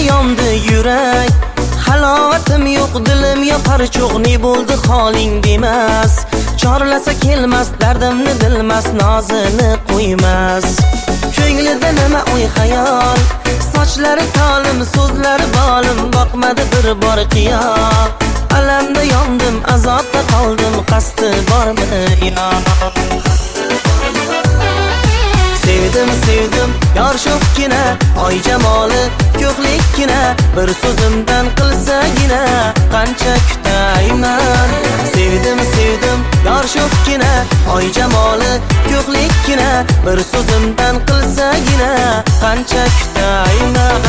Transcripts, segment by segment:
Yondi yurak, halovatim yo'q, dilim yoqar cho'q, ne bo'ldi holing demas. Chorlasa kelmas, dardimni bilmas, nozini qo'ymas. Ko'nglida nima o'y xayol, sochlari tolim, so'zlari bolim, boqmadi bir bor qiyo. Alamda yondim, azobda qoldim, qasdi bormi yo? Sevdim, yor sho'xgina, oy jamoli, ko'hlikkina, bir so'zimdan qilsagina, qancha kutayman. Sevdim, yor sho'xgina, oy jamoli, ko'hlikkina, bir so'zimdan qilsagina, qancha kutayman.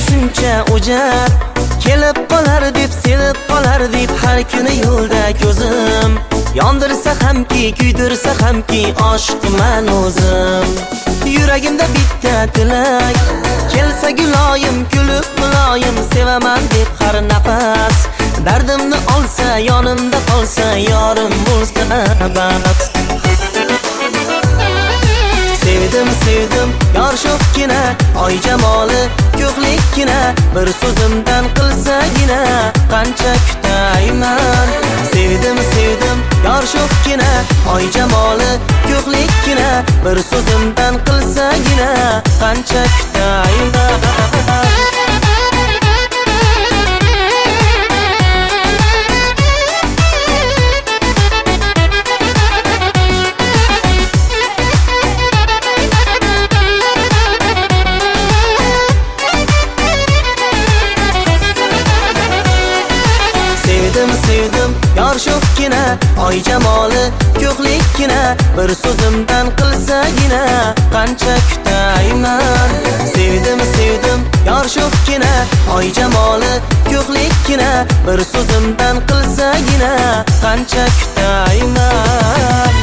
Shuncha o'jar kelib qolar deb, sevib qolar deb, har kuni yo'lda ko'zim yondirsa hamki, kuydirsa hamki, oshiqman o'zim. Yuragimda bitta tilak, kelsa guloyim, kulib muloyim, sevaman deb har nafas. Dardimni olsa, yonimda qolsa, yorim bo'lsa bas. Sevdim, yor sho'xgina, oy jamoli, ko'hlikkina, bir so'zimdan qilsagina, qancha kutayman. Sevdim, yor sho'xgina, oy jamoli, ko'hlikkina, bir so'zimdan qilsagina, qancha kutayman. Sevdim, yor sho'xgina, oy jamoli, ko'hlikkina, bir so'zimdan qilsagina, qancha kutayman. Sevdim, yor sho'xgina, oy jamoli, ko'hlikkina, bir so'zimdan qilsagina, qancha kutayman.